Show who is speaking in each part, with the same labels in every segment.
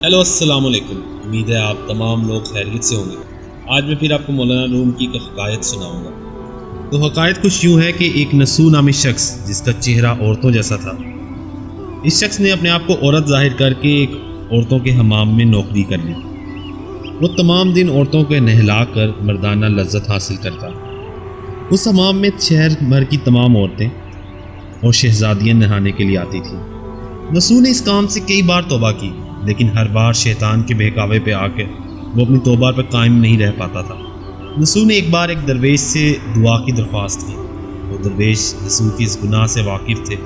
Speaker 1: Hello अस्सलाम वालेकुम। उम्मीद है आप तमाम लोग खैरियत से होंगे। आज मैं फिर आपको मौलाना रूम की एक हकायत सुनाऊंगा। तो हकायत कुछ यूँ है कि एक नसू नामी शख्स जिसका चेहरा औरतों जैसा था, इस शख्स ने अपने आप को औरत जाहिर करके एक औरतों के हमाम में नौकरी कर ली। वो तमाम दिन औरतों को नहला कर मर्दाना लज्जत हासिल करता। उस हमाम में शहर भर की तमाम औरतें और शहजादियाँ नहाने के लिए आती थीं। नसू ने इस काम से कई बार तौबा की, लेकिन हर बार शैतान के बहकावे पे आकर वो अपनी तौबा पर कायम नहीं रह पाता था। नसू ने एक बार एक दरवेश से दुआ की दरख्वास्त की। वो दरवेश नसू के इस गुनाह से वाकिफ़ थे,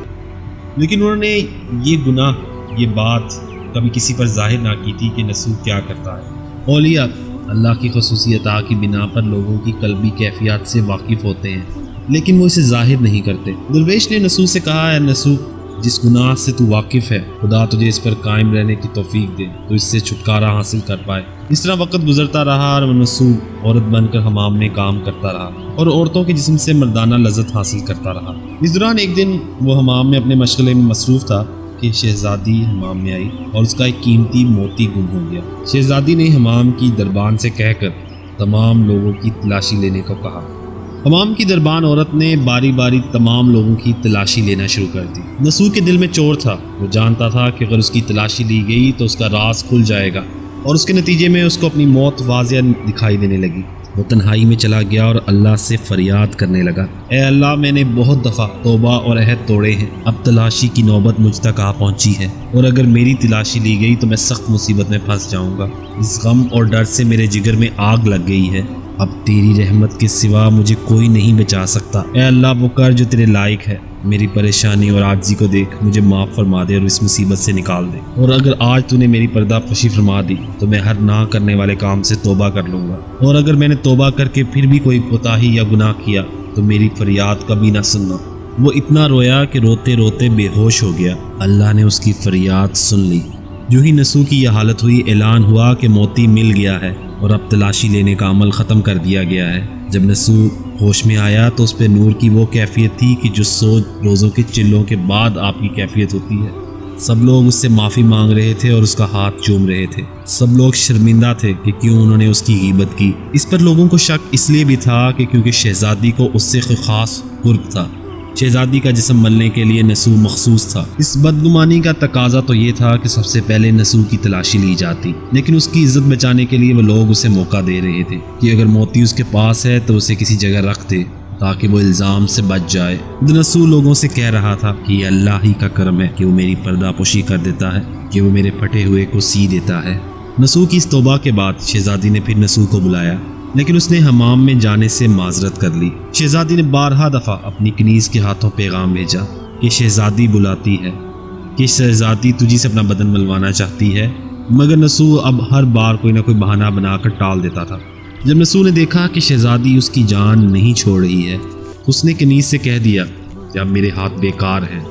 Speaker 1: लेकिन उन्होंने ये बात कभी किसी पर जाहिर ना की थी कि नसू क्या करता है। औलिया अल्लाह की ख़ुसूसी अता की बिना पर लोगों की कल्बी कैफियत से वाकिफ़ होते हैं, लेकिन वो इसे जाहिर नहीं करते। दरवेश ने नसू से कहा, है नसू, जिस गुनाह से तू वाकिफ़ है, खुदा तुझे इस पर कायम रहने की तौफीक दे तो इससे छुटकारा हासिल कर पाए। इस तरह वक्त गुजरता रहा और नसू औरत बनकर हमाम में काम करता रहा और औरतों के जिस्म से मर्दाना लज्जत हासिल करता रहा। इस दौरान एक दिन वो हमाम में अपने मशगले में मसरूफ़ था कि शहजादी हमाम में आई और उसका एक कीमती मोती गुम हो गया। शहजादी ने हमाम की दरबान से कहकर तमाम लोगों की तलाशी लेने को कहा। हमाम की दरबान औरत ने बारी बारी तमाम लोगों की तलाशी लेना शुरू कर दी। नसू के दिल में चोर था। वो जानता था कि अगर उसकी तलाशी ली गई तो उसका राज खुल जाएगा और उसके नतीजे में उसको अपनी मौत वाज़िया दिखाई देने लगी। वो तन्हाई में चला गया और अल्लाह से फरियाद करने लगा, ए अल्लाह, मैंने बहुत दफ़ा तौबा और अहद तोड़े हैं, अब तलाशी की नौबत मुझ तक आ पहुंची है और अगर मेरी तलाशी ली गई तो मैं सख्त मुसीबत में फंस जाऊंगा। इस गम और डर से मेरे जिगर में आग लग गई है। अब तेरी रहमत के सिवा मुझे कोई नहीं बचा सकता। ए अल्लाह, वो कर जो तेरे लायक है। मेरी परेशानी और आजिज़ी को देख, मुझे माफ़ फरमा दे और इस मुसीबत से निकाल दे। और अगर आज तूने मेरी पर्दाफशी फरमा दी तो मैं हर ना करने वाले काम से तौबा कर लूँगा, और अगर मैंने तौबा करके फिर भी कोई कोताही या गुनाह किया तो मेरी फरियाद कभी ना सुनना। वो इतना रोया कि रोते रोते बेहोश हो गया। अल्लाह ने उसकी फरियाद सुन ली। जो ही नसू की यह हालत हुई, ऐलान हुआ कि मोती मिल गया है और अब तलाशी लेने का अमल ख़त्म कर दिया गया है। जब नसू होश में आया तो उस पर नूर की वो कैफियत थी कि जो 100 रोज़ों के चिल्लों के बाद आपकी कैफियत होती है। सब लोग उससे माफ़ी मांग रहे थे और उसका हाथ चूम रहे थे। सब लोग शर्मिंदा थे कि क्यों उन्होंने उसकी ग़ीबत की। इस पर लोगों को शक इसलिए भी था कि क्योंकि शहजादी को उससे कोई ख़ास कुर्ब था। शहजादी का जिस्म मलने के लिए नसू मखसूस था। इस बदगुमानी का तकाजा तो ये था कि सबसे पहले नसू की तलाशी ली जाती, लेकिन उसकी इज्जत बचाने के लिए वो लोग उसे मौका दे रहे थे कि अगर मोती उसके पास है तो उसे किसी जगह रख दे ताकि वो इल्ज़ाम से बच जाए। नसू लोगों से कह रहा था कि ये अल्लाह ही का करम है कि वो मेरी पर्दापोशी कर देता है, कि वो मेरे फटे हुए को सी देता है। नसू की इस तौबा के बाद शहजादी ने फिर नसू को बुलाया, लेकिन उसने हमाम में जाने से माजरत कर ली। शहजादी ने 12 दफ़ा अपनी कनीज़ के हाथों पैगाम भेजा कि शहजादी बुलाती है, कि शहजादी तुझी से अपना बदन मलवाना चाहती है, मगर नसू अब हर बार कोई ना कोई बहाना बनाकर टाल देता था। जब नसू ने देखा कि शहजादी उसकी जान नहीं छोड़ रही है, उसने कनीज़ से कह दिया कि अब मेरे हाथ बेकार हैं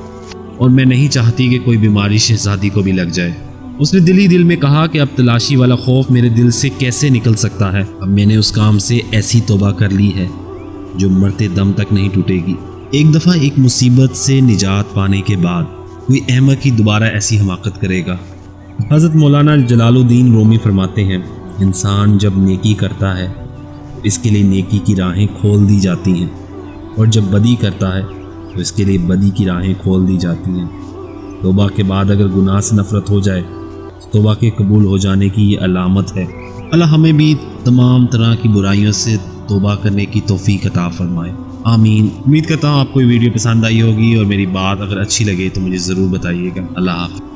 Speaker 1: और मैं नहीं चाहती कि कोई बीमारी शहजादी को भी लग जाए। उसने दिल ही दिल में कहा कि अब तलाशी वाला खौफ मेरे दिल से कैसे निकल सकता है। अब मैंने उस काम से ऐसी तौबा कर ली है जो मरते दम तक नहीं टूटेगी। एक दफ़ा एक मुसीबत से निजात पाने के बाद कोई अहमक ही दोबारा ऐसी हमाकत करेगा। हज़रत मौलाना जलालुद्दीन रूमी फरमाते हैं, इंसान जब नेकी करता है इसके लिए नेकी की राहें खोल दी जाती हैं, और जब बदी करता है तो इसके लिए बदी की राहें खोल दी जाती हैं। तौबा के बाद अगर गुनाह से नफ़रत हो जाए, तौबा के कबूल हो जाने की ये अलामत है। अल्लाह हमें भी तमाम तरह की बुराइयों से तौबा करने की तौफीक अता फरमाए, आमीन। उम्मीद करता हूँ आपको ये वीडियो पसंद आई होगी और मेरी बात अगर अच्छी लगे तो मुझे ज़रूर बताइएगा। अल्लाह हाफ़िज़।